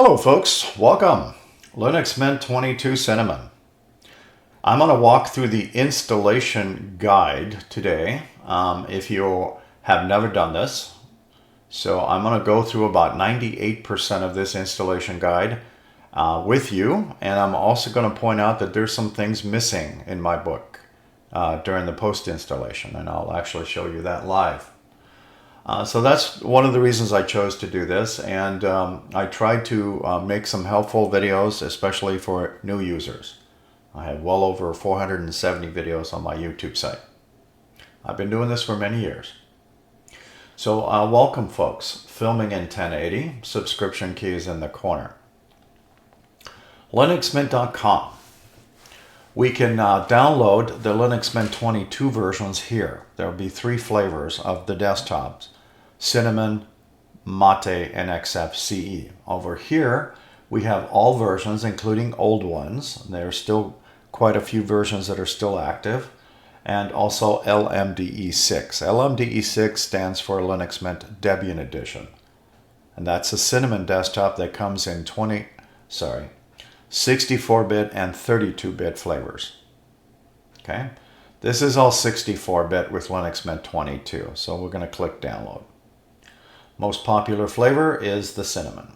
Hello folks, welcome. Linux Mint 22 Cinnamon. I'm going to walk through the installation guide today if you have never done this. So I'm going to go through about 98% of this installation guide with you, and I'm also going to point out that there's some things missing in my book during the post installation, and I'll actually show you that live. So that's one of the reasons I chose to do this, and I tried to make some helpful videos, especially for new users. I have well over 470 videos on my YouTube site. I've been doing this for many years. So welcome folks, filming in 1080, subscription key is in the corner. LinuxMint.com. We can download the Linux Mint 22 versions here. There will be 3 flavors of the desktops: Cinnamon, Mate, and XFCE. Over here, we have all versions, including old ones. There are still quite a few versions that are still active, and also LMDE6. LMDE6 stands for Linux Mint Debian Edition, and that's a Cinnamon desktop that comes in 64-bit and 32-bit flavors. Okay, this is all 64-bit with Linux Mint 22, so we're going to click download. Most popular flavor is the Cinnamon.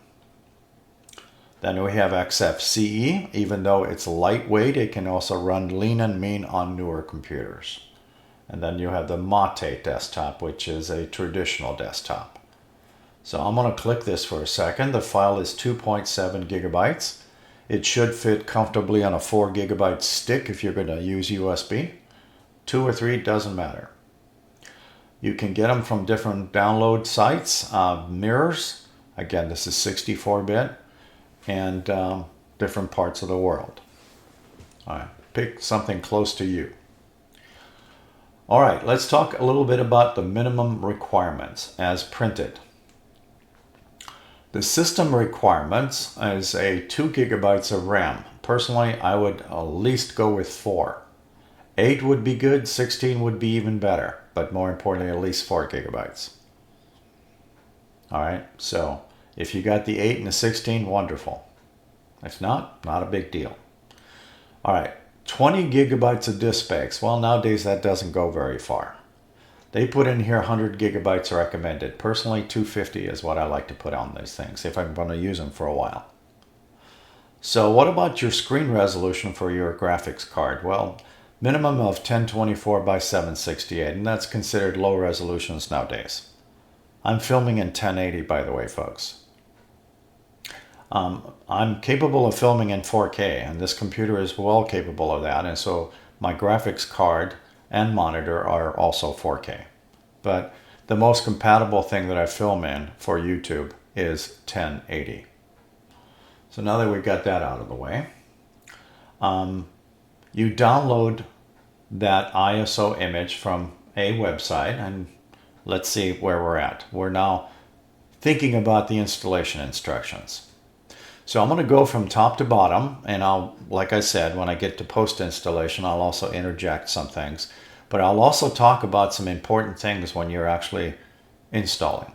Then we have XFCE. Even though it's lightweight, it can also run lean and mean on newer computers. And then you have the Mate desktop, which is a traditional desktop. So I'm going to click this for a second. The file is 2.7 gigabytes. It should fit comfortably on a 4 gigabyte stick if you're going to use USB. 2 or 3 doesn't matter. You can get them from different download sites. Mirrors, again, this is 64-bit, and different parts of the world. All right, pick something close to you. All right, let's talk a little bit about the minimum requirements as printed. The system requirements is a 2 gigabytes of RAM. Personally, I would at least go with 4. 8 would be good, 16 would be even better, but more importantly, at least 4 gigabytes. All right, so if you got the 8 and the 16, wonderful. If not, not a big deal. All right, 20 gigabytes of disk space. Well, nowadays that doesn't go very far. They put in here 100 gigabytes recommended. Personally, 250 is what I like to put on these things if I'm going to use them for a while. So what about your screen resolution for your graphics card? Well, minimum of 1024 by 768, and that's considered low resolutions nowadays. I'm filming in 1080, by the way, folks. I'm capable of filming in 4K, and this computer is well capable of that, and so my graphics card and monitor are also 4K. But the most compatible thing that I film in for YouTube is 1080. So now that we've got that out of the way, you download that ISO image from a website, and let's see where we're at. We're now thinking about the installation instructions. So I'm going to go from top to bottom, and I'll, like I said, when I get to post installation, I'll also interject some things, but I'll also talk about some important things when you're actually installing.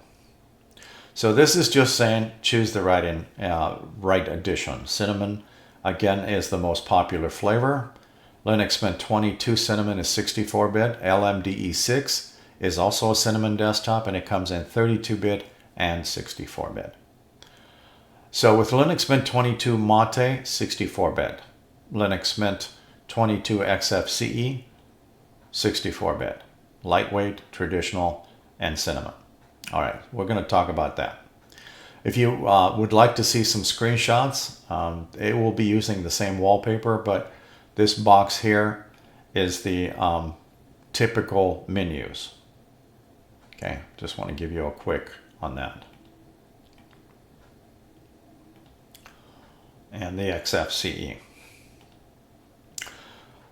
So this is just saying choose the right edition. Cinnamon, again, is the most popular flavor. Linux Mint 22 Cinnamon is 64-bit. LMDE6 is also a Cinnamon desktop, and it comes in 32-bit and 64-bit. So with Linux Mint 22 Mate, 64-bit. Linux Mint 22 XFCE, 64-bit. Lightweight, traditional, and Cinnamon. All right, we're going to talk about that. If you would like to see some screenshots, it will be using the same wallpaper, but this box here is the typical menus. Okay, just want to give you a quick on that. And the XFCE.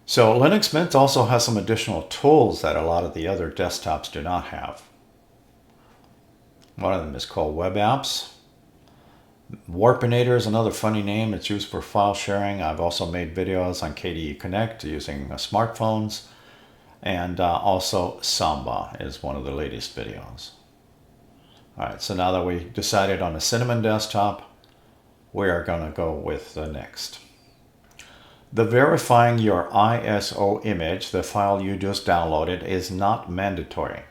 So Linux Mint also has some additional tools that a lot of the other desktops do not have. One of them is called Web Apps. Warpinator is another funny name. It's used for file sharing. I've also made videos on KDE Connect using smartphones. And also Samba is one of the latest videos. All right, so now that we decided on a Cinnamon desktop, we are going to go with the next. The verifying your ISO image, the file you just downloaded, is not mandatory.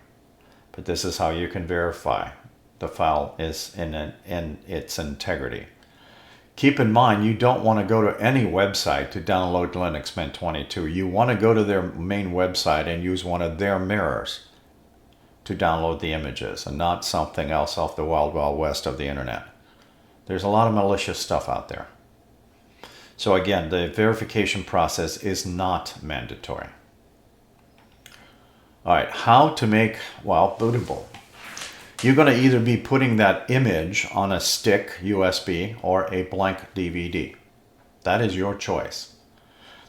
But this is how you can verify the file is in its integrity. Keep in mind, you don't want to go to any website to download Linux Mint 22. You want to go to their main website and use one of their mirrors to download the images, and not something else off the wild, wild west of the internet. There's a lot of malicious stuff out there. So again, the verification process is not mandatory. All right, how to make, well, bootable. You're going to either be putting that image on a stick, USB, or a blank DVD. That is your choice.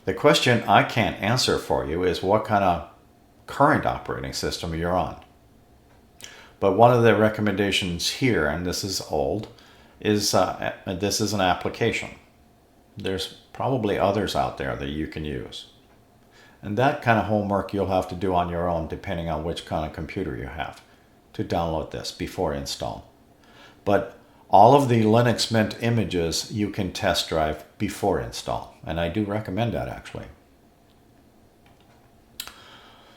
The question I can't answer for you is what kind of current operating system you're on. But one of the recommendations here, and this is old, is this is an application. There's probably others out there that you can use. And that kind of homework you'll have to do on your own depending on which kind of computer you have to download this before install. But all of the Linux Mint images you can test drive before install. And I do recommend that actually.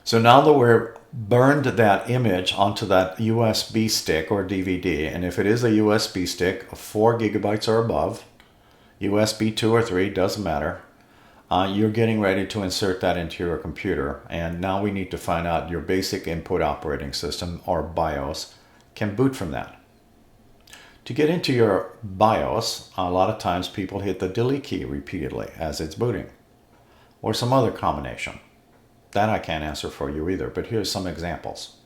So now that we're burned that image onto that USB stick or DVD, and if it is a USB stick of 4 gigabytes or above, USB 2 or 3, doesn't matter, you're getting ready to insert that into your computer. And now we need to find out your basic input operating system, or BIOS, can boot from that. To get into your BIOS, a lot of times people hit the delete key repeatedly as it's booting, or some other combination. That I can't answer for you either, but here's some examples.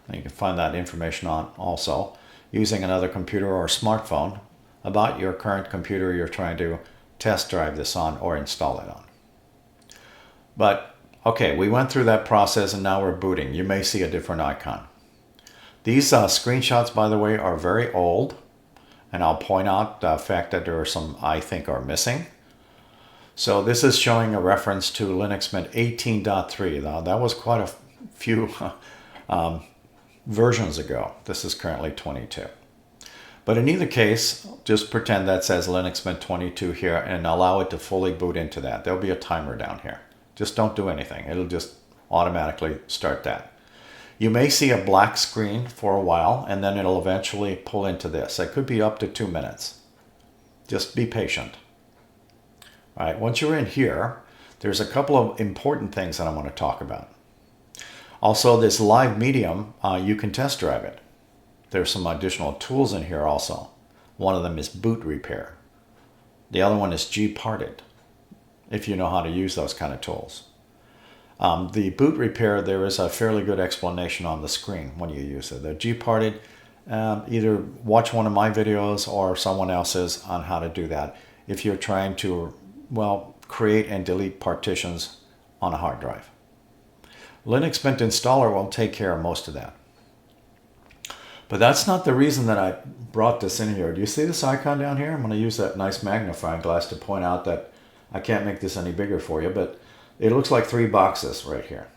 And you can find that information on also using another computer or smartphone about your current computer you're trying to test drive this on or install it on. But okay, we went through that process and now we're booting. You may see a different icon. These screenshots, by the way, are very old, and I'll point out the fact that there are some I think are missing. So this is showing a reference to Linux Mint 18.3. Now that was quite a few versions ago. This is currently 22. But in either case, just pretend that says Linux Mint 22 here and allow it to fully boot into that. There'll be a timer down here. Just don't do anything. It'll just automatically start that. You may see a black screen for a while, and then it'll eventually pull into this. It could be up to 2 minutes. Just be patient. All right, once you're in here, there's a couple of important things that I want to talk about. Also, this live medium, you can test drive it. There's some additional tools in here also. One of them is boot repair. The other one is gparted, if you know how to use those kind of tools. The boot repair, there is a fairly good explanation on the screen when you use it. The gparted, either watch one of my videos or someone else's on how to do that if you're trying to, well, create and delete partitions on a hard drive. Linux Mint installer will take care of most of that. But that's not the reason that I brought this in here. Do you see this icon down here? I'm going to use that nice magnifying glass to point out that I can't make this any bigger for you, but it looks like 3 boxes right here.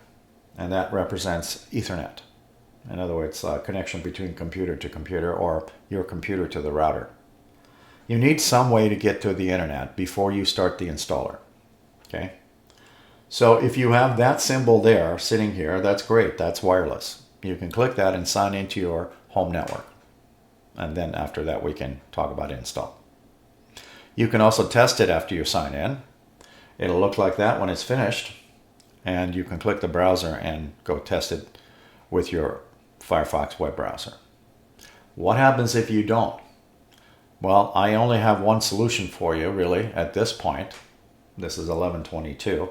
And that represents Ethernet. In other words, a connection between computer to computer or your computer to the router. You need some way to get to the internet before you start the installer. Okay? So if you have that symbol there sitting here, that's great. That's wireless. You can click that and sign into your home network. And then after that, we can talk about install. You can also test it after you sign in. It'll look like that when it's finished. And you can click the browser and go test it with your Firefox web browser. What happens if you don't? Well, I only have one solution for you, really, at this point. This is 1122.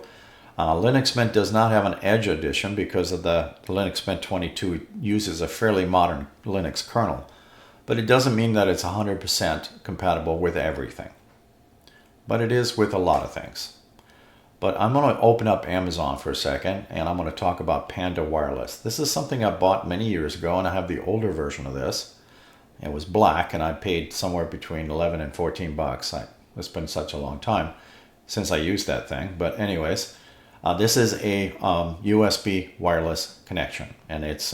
Linux Mint does not have an Edge edition because of the Linux Mint 22 uses a fairly modern Linux kernel. But it doesn't mean that it's 100% compatible with everything. But it is with a lot of things. But I'm going to open up Amazon for a second, and I'm going to talk about Panda Wireless. This is something I bought many years ago, and I have the older version of this. It was black, and I paid somewhere between 11 and 14 bucks. It's been such a long time since I used that thing. But anyways, this is a USB wireless connection, and it's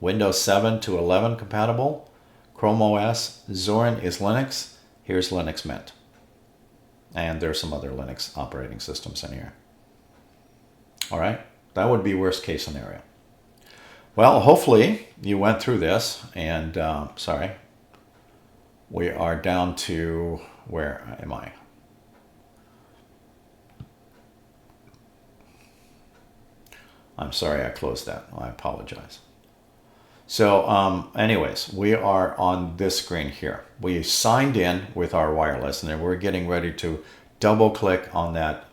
Windows 7 to 11 compatible, Chrome OS, Zorin is Linux, Here's Linux Mint. And there's some other Linux operating systems in here. All right, that would be worst case scenario. Well, hopefully you went through this, and sorry, we are down to, where am I? I'm sorry I closed that. I apologize. So anyways, we are on this screen here. We signed in with our wireless, and then we're getting ready to double click on that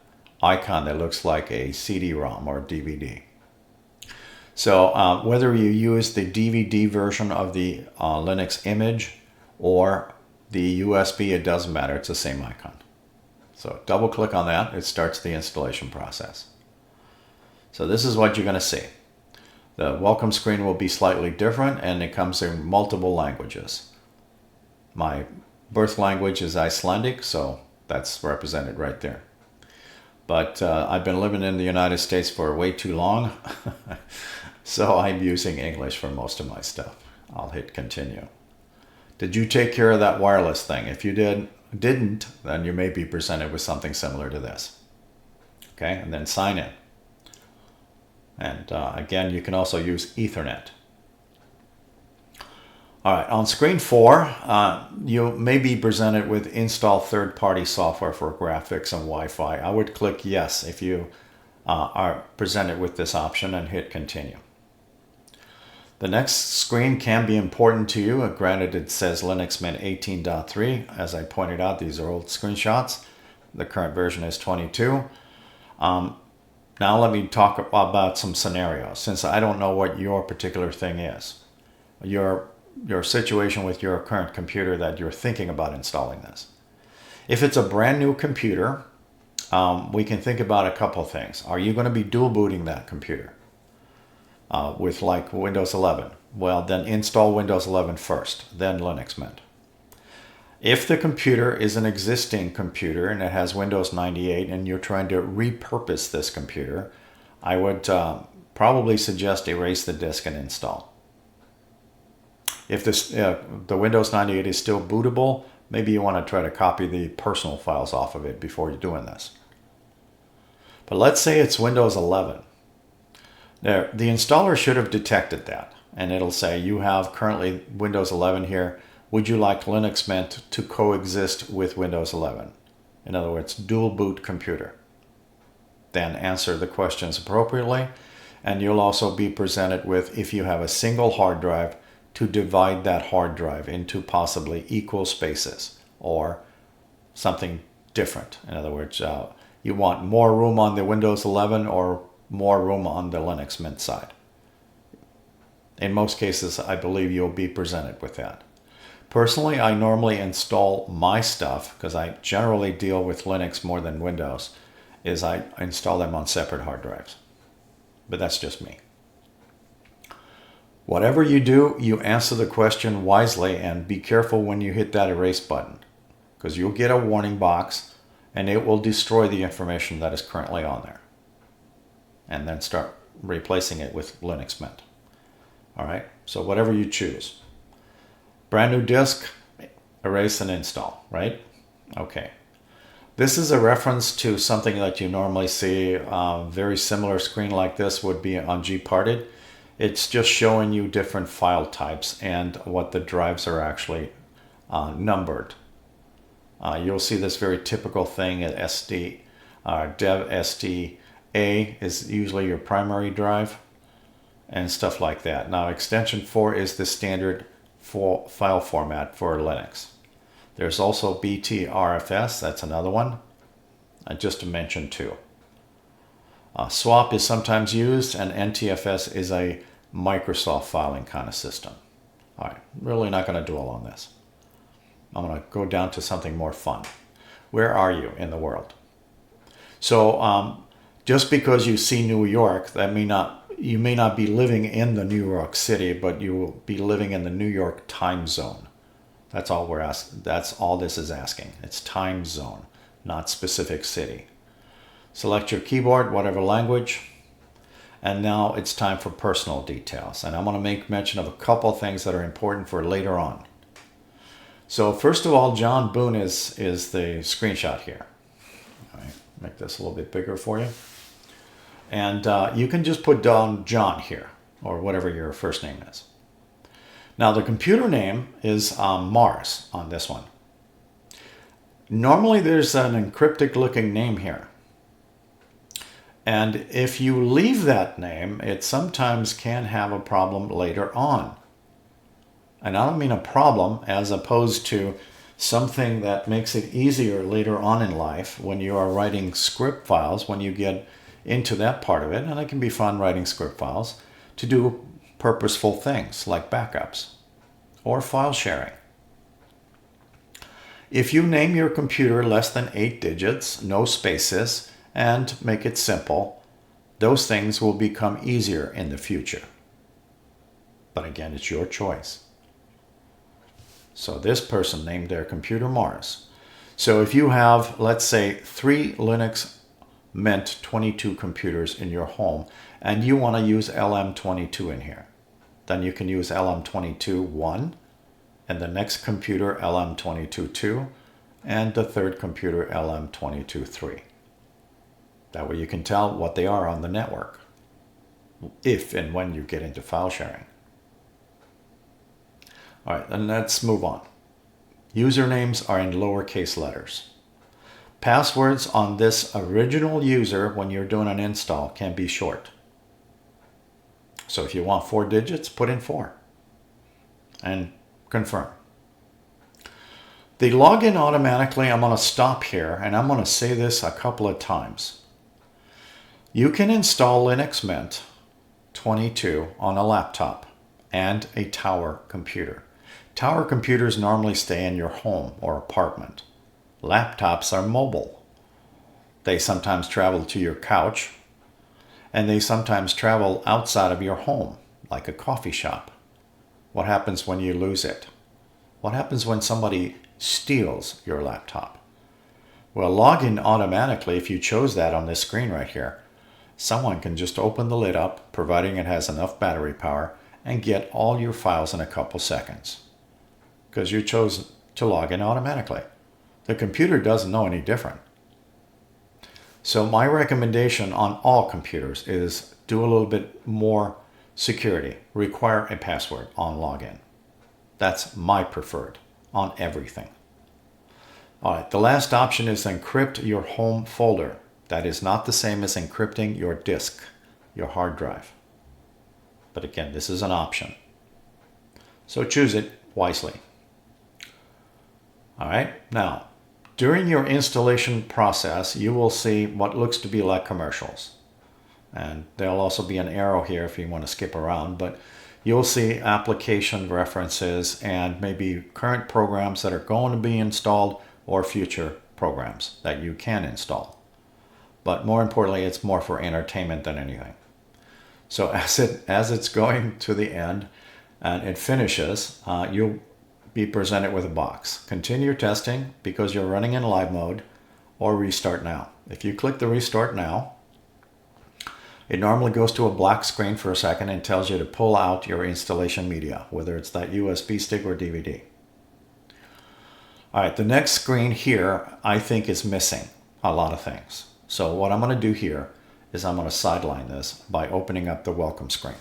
icon that looks like a CD-ROM or DVD. So whether you use the DVD version of the Linux image or the USB, it doesn't matter. It's the same icon. So double click on that. It starts the installation process. So this is what you're going to see. The welcome screen will be slightly different, and it comes in multiple languages. My birth language is Icelandic, so that's represented right there. But I've been living in the United States for way too long, so I'm using English for most of my stuff. I'll hit continue. Did you take care of that wireless thing? If you didn't, then you may be presented with something similar to this. Okay, and then sign in. And again, you can also use Ethernet. All right, on screen 4, you may be presented with install third-party software for graphics and Wi-Fi. I would click yes if you are presented with this option and hit continue. The next screen can be important to you. Granted, it says Linux Mint 18.3. As I pointed out, these are old screenshots. The current version is 22. Now let me talk about some scenarios, since I don't know what your particular thing is. Your situation with your current computer that you're thinking about installing this. If it's a brand new computer, we can think about a couple of things. Are you going to be dual booting that computer with like Windows 11? Well, then install Windows 11 first, then Linux Mint. If the computer is an existing computer and it has Windows 98 and you're trying to repurpose this computer, I would probably suggest erase the disk and install. If the Windows 98 is still bootable, maybe you want to try to copy the personal files off of it before you're doing this. But let's say it's Windows 11. Now, the installer should have detected that, and it'll say you have currently Windows 11 here. Would you like Linux Mint to coexist with Windows 11? In other words, dual boot computer. Then answer the questions appropriately, and you'll also be presented with, if you have a single hard drive, to divide that hard drive into possibly equal spaces or something different. In other words, you want more room on the Windows 11 or more room on the Linux Mint side. In most cases, I believe you'll be presented with that. Personally, I normally install my stuff, because I generally deal with Linux more than Windows, is I install them on separate hard drives. But that's just me. Whatever you do, you answer the question wisely, and be careful when you hit that erase button, because you'll get a warning box and it will destroy the information that is currently on there. And then start replacing it with Linux Mint. All right, so whatever you choose. Brand new disk, erase and install, right? Okay. This is a reference to something that you normally see. Very similar screen like this would be on Gparted. It's just showing you different file types and what the drives are actually numbered. You'll see this very typical thing at SD. Dev SD A is usually your primary drive and stuff like that. Now extension 4 is the standard file format for Linux. There's also BTRFS, that's another one, just to mention two. SWAP is sometimes used, and NTFS is a Microsoft filing kind of system. All right, really not going to dwell on this. I'm going to go down to something more fun. Where are you in the world? So just because you see New York, you may not be living in the New York City, but you will be living in the New York time zone. That's all we're asking. That's all this is asking. It's time zone, not specific city. Select your keyboard, whatever language. And now it's time for personal details. And I'm going to make mention of a couple of things that are important for later on. So first of all, John Boone is the screenshot here. All right, make this a little bit bigger for you. And you can just put down John here, or whatever your first name is. Now the computer name is Mars on this one. Normally there's an encrypted looking name here. And if you leave that name, it sometimes can have a problem later on. And I don't mean a problem as opposed to something that makes it easier later on in life when you are writing script files, when you get into that part of it. And it can be fun writing script files to do purposeful things like backups or file sharing. If you name your computer less than 8 digits, no spaces, and make it simple, those things will become easier in the future. But again, it's your choice. So this person named their computer Mars. So if you have, let's say, 3 Linux Mint 22 computers in your home, and you want to use LM22 in here, then you can use LM22 1, and the next computer LM22 2, and the third computer LM22 3. That way you can tell what they are on the network, if and when you get into file sharing. All right, then let's move on. Usernames are in lowercase letters. Passwords on this original user when you're doing an install can be short. So if you want 4 digits, put in 4 and confirm. They log in automatically. I'm going to stop here and I'm going to say this a couple of times. You can install Linux Mint 22 on a laptop and a tower computer. Tower computers normally stay in your home or apartment. Laptops are mobile. They sometimes travel to your couch, and they sometimes travel outside of your home, like a coffee shop. What happens when you lose it? What happens when somebody steals your laptop? Well, log in automatically if you chose that on this screen right here. Someone can just open the lid up, providing it has enough battery power, and get all your files in a couple seconds. Because you chose to log in automatically. The computer doesn't know any different. So my recommendation on all computers is do a little bit more security. Require a password on login. That's my preferred on everything. All right, the last option is encrypt your home folder. That is not the same as encrypting your disk, your hard drive. But again, this is an option. So choose it wisely. All right, now, during your installation process, you will see what looks to be like commercials. And there'll also be an arrow here if you want to skip around, but you'll see application references and maybe current programs that are going to be installed or future programs that you can install. But more importantly, it's more for entertainment than anything. So as it's going to the end and it finishes, you'll be presented with a box. Continue testing because you're running in live mode, or restart now. If you click the restart now, it normally goes to a black screen for a second and tells you to pull out your installation media, whether it's that USB stick or DVD. All right, the next screen here, I think is missing a lot of things. So what I'm going to do here is I'm going to sideline this by opening up the welcome screen.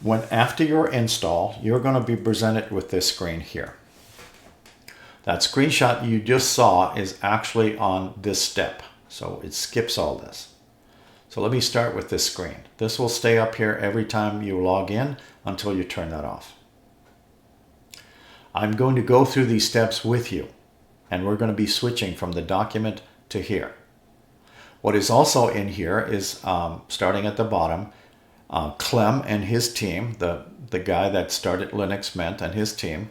After your install, you're going to be presented with this screen here. That screenshot you just saw is actually on this step, so it skips all this. So let me start with this screen. This will stay up here every time you log in until you turn that off. I'm going to go through these steps with you, and we're going to be switching from the document to here. What is also in here is, starting at the bottom, Clem and his team, the guy that started Linux Mint and his team,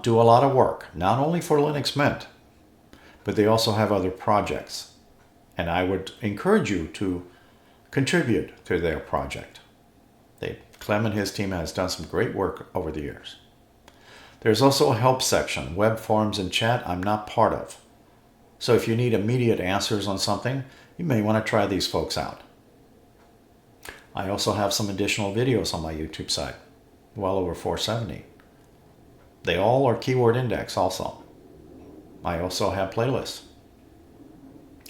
do a lot of work, not only for Linux Mint, but they also have other projects. And I would encourage you to contribute to their project. Clem and his team has done some great work over the years. There's also a help section, web forums and chat I'm not part of. So if you need immediate answers on something, you may want to try these folks out. I also have some additional videos on my YouTube site, well over 470. They all are keyword index also. I also have playlists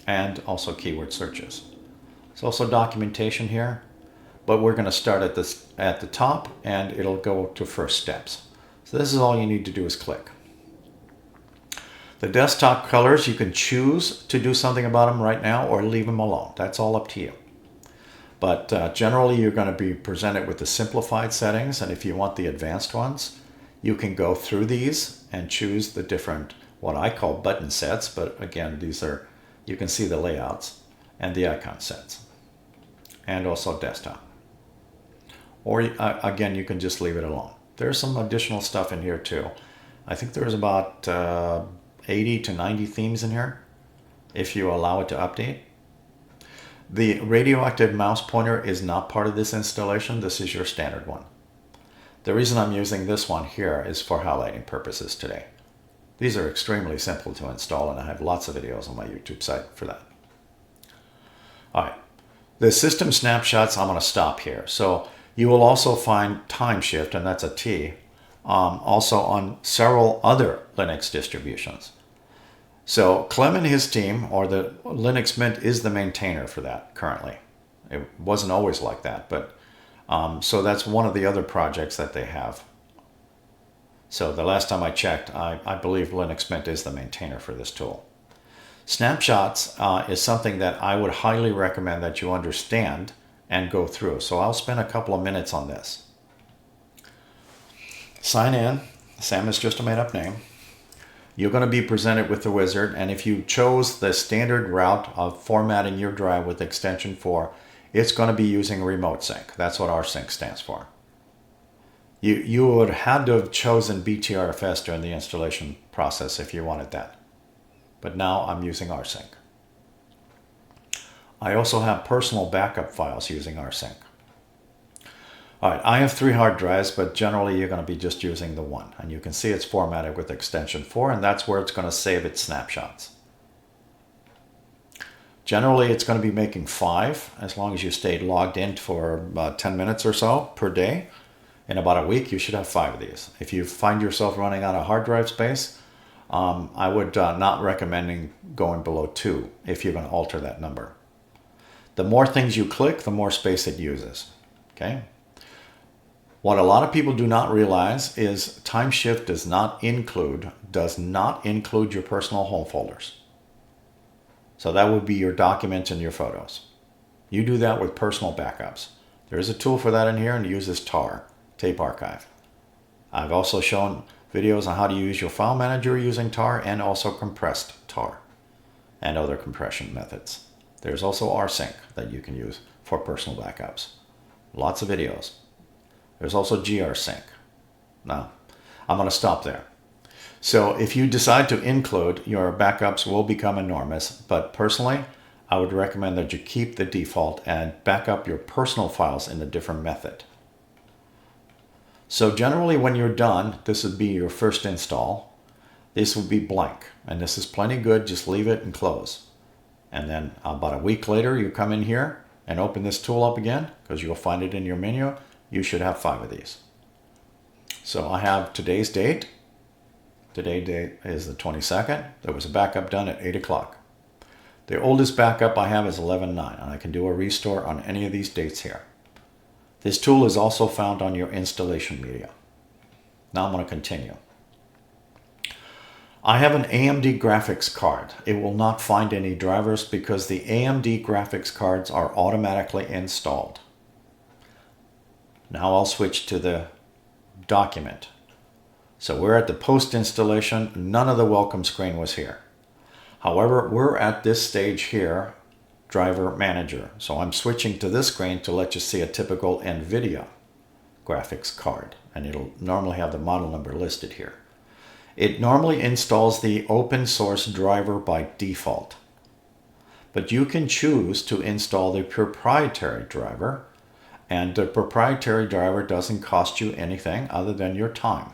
and also keyword searches. There's also documentation here, but we're going to start at the top and it'll go to first steps. So this is all you need to do is click. The desktop colors, you can choose to do something about them right now or leave them alone. That's all up to you. But generally you're going to be presented with the simplified settings, and if you want the advanced ones, you can go through these and choose the different, what I call button sets, but again, these are, you can see the layouts and the icon sets, and also desktop. Or again, you can just leave it alone. There's some additional stuff in here too. I think there's about 80 to 90 themes in here, if you allow it to update. The radioactive mouse pointer is not part of this installation. This is your standard one. The reason I'm using this one here is for highlighting purposes today. These are extremely simple to install, and I have lots of videos on my YouTube site for that. All right, the system snapshots, I'm going to stop here. So you will also find time shift, and that's a T, also on several other Linux distributions. So Clem and his team, or the Linux Mint, is the maintainer for that currently. It wasn't always like that, but so that's one of the other projects that they have. So the last time I checked, I believe Linux Mint is the maintainer for this tool. Snapshots is something that I would highly recommend that you understand and go through. So I'll spend a couple of minutes on this. Sign in. Sam is just a made-up name. You're going to be presented with the wizard, and if you chose the standard route of formatting your drive with extension 4, it's going to be using remote sync. That's what rsync stands for. You would have to have chosen BTRFS during the installation process if you wanted that. But now I'm using rsync. I also have personal backup files using rsync. All right, I have 3 hard drives, but generally you're going to be just using the one. And you can see it's formatted with extension 4, and that's where it's going to save its snapshots. Generally, it's going to be making 5, as long as you stayed logged in for about 10 minutes or so per day. In about a week, you should have 5 of these. If you find yourself running out of hard drive space, I would not recommend going below 2 if you're going to alter that number. The more things you click, the more space it uses. Okay? What a lot of people do not realize is time shift does not include your personal home folders. So that would be your documents and your photos. You do that with personal backups. There is a tool for that in here, and it uses tar, tape archive. I've also shown videos on how to use your file manager using tar, and also compressed tar and other compression methods. There's also rsync that you can use for personal backups. Lots of videos. There's also grsync. Now, I'm going to stop there. So if you decide to include, your backups will become enormous, but personally, I would recommend that you keep the default and back up your personal files in a different method. So generally when you're done, this would be your first install. This would be blank, and this is plenty good. Just leave it and close. And then about a week later, you come in here and open this tool up again, because you'll find it in your menu. You should have 5 of these. So I have today's date. Today's date is the 22nd. There was a backup done at 8 o'clock. The oldest backup I have is 11/9, and I can do a restore on any of these dates here. This tool is also found on your installation media. Now I'm going to continue. I have an AMD graphics card. It will not find any drivers because the AMD graphics cards are automatically installed. Now I'll switch to the document. So we're at the post installation. None of the welcome screen was here. However, we're at this stage here, driver manager. So I'm switching to this screen to let you see a typical NVIDIA graphics card. And it'll normally have the model number listed here. It normally installs the open source driver by default. But you can choose to install the proprietary driver. And the proprietary driver doesn't cost you anything other than your time.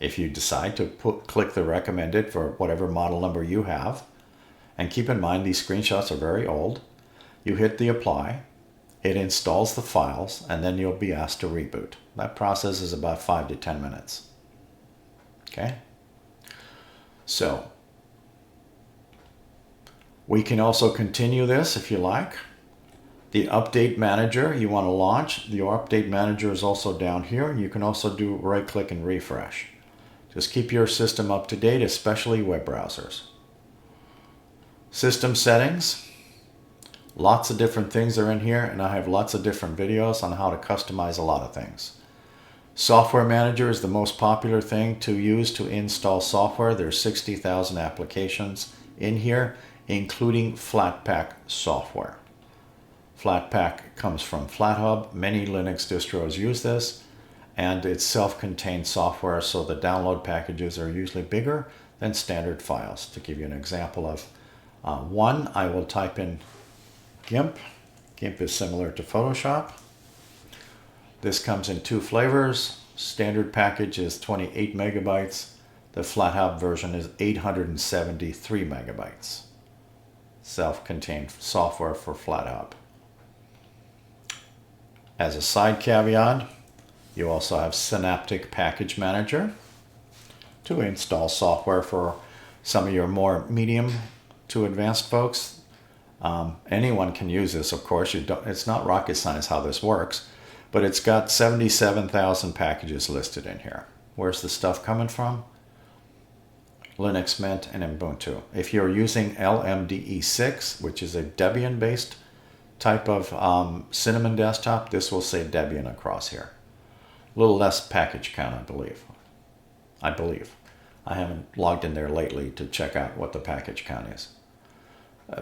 If you decide to click the recommended for whatever model number you have, and keep in mind these screenshots are very old, you hit the apply, it installs the files, and then you'll be asked to reboot. That process is about 5 to 10 minutes. Okay. So we can also continue this if you like. The update manager you want to launch, your update manager is also down here. You can also do right click and refresh. Just keep your system up to date, especially web browsers. System settings. Lots of different things are in here, and I have lots of different videos on how to customize a lot of things. Software Manager is the most popular thing to use to install software. There's 60,000 applications in here, including Flatpak software. Flatpak comes from FlatHub. Many Linux distros use this, and it's self-contained software, so the download packages are usually bigger than standard files. To give you an example of one, I will type in GIMP. GIMP is similar to Photoshop. This comes in two flavors. Standard package is 28 megabytes. The FlatHub version is 873 megabytes. Self-contained software for FlatHub. As a side caveat, you also have Synaptic Package Manager to install software for some of your more medium to advanced folks. Anyone can use this, of course. It's not rocket science how this works, but it's got 77,000 packages listed in here. Where's the stuff coming from? Linux Mint and Ubuntu. If you're using LMDE6, which is a Debian-based type of Cinnamon desktop, this will say Debian across here. A little less package count, I believe. I haven't logged in there lately to check out what the package count is.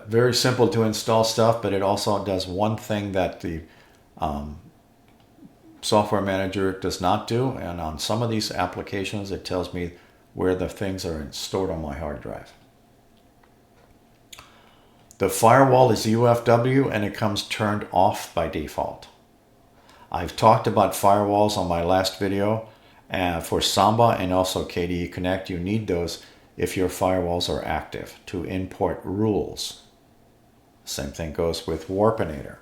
Very simple to install stuff, but it also does one thing that the Software Manager does not do, and on some of these applications it tells me where the things are stored on my hard drive. The firewall is UFW, and it comes turned off by default. I've talked about firewalls on my last video. For Samba and also KDE Connect, you need those if your firewalls are active to import rules. Same thing goes with Warpinator.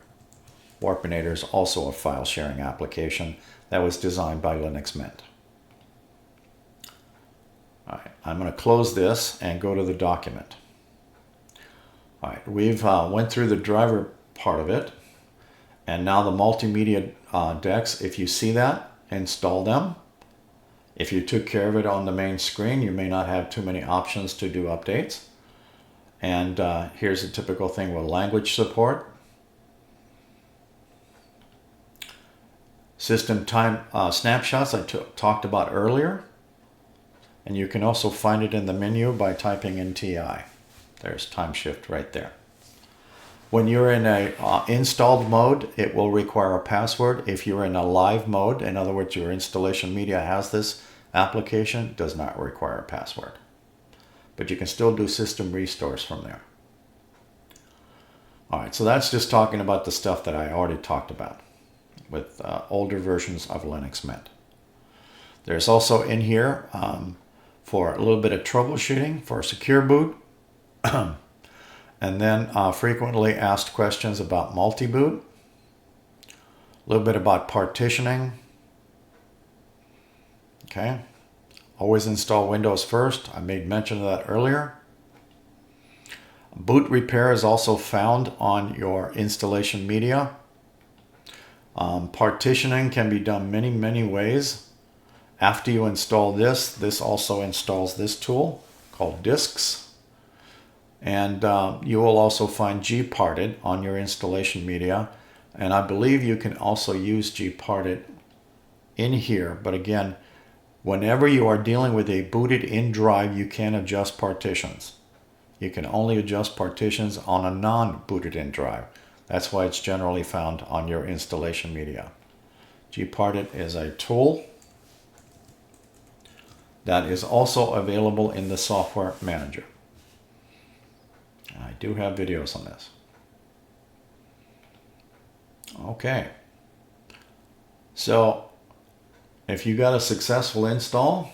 Warpinator is also a file sharing application that was designed by Linux Mint. All right, I'm going to close this and go to the document. All right, we've went through the driver part of it, and now the multimedia decks. If you see that, install them. If you took care of it on the main screen, you may not have too many options to do updates. And here's a typical thing with language support. System time snapshots I talked about earlier. And you can also find it in the menu by typing in TI. There's time shift right there. When you're in a installed mode, it will require a password. If you're in a live mode, in other words, your installation media has this application, it does not require a password. But you can still do system restores from there. All right, so that's just talking about the stuff that I already talked about with older versions of Linux Mint. There's also in here for a little bit of troubleshooting for secure boot. And then frequently asked questions about multi-boot, a little bit about partitioning. Okay, always install Windows first. I made mention of that earlier. Boot repair is also found on your installation media. Partitioning can be done many ways. After you install this also installs this tool called disks. And you will also find gparted on your installation media. And I believe you can also use gparted in here. But again, whenever you are dealing with a booted in drive, you can adjust partitions. You can only adjust partitions on a non-booted in drive. That's why it's generally found on your installation media. gparted is a tool that is also available in the Software Manager. I do have videos on this. Okay. So if you got a successful install,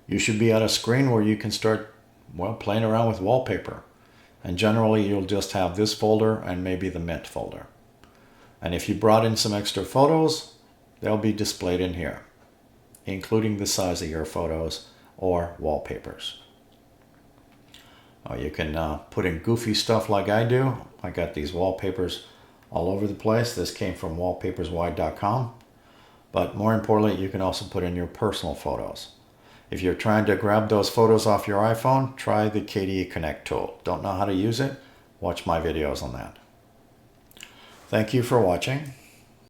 you should be at a screen where you can start, well, playing around with wallpaper. And generally you'll just have this folder and maybe the Mint folder. And if you brought in some extra photos, they'll be displayed in here. including the size of your photos or wallpapers. You can put in goofy stuff like I do. I got these wallpapers all over the place. This came from wallpaperswide.com. But more importantly, you can also put in your personal photos. If you're trying to grab those photos off your iPhone, try the KDE Connect tool. Don't know how to use it? Watch my videos on that. Thank you for watching.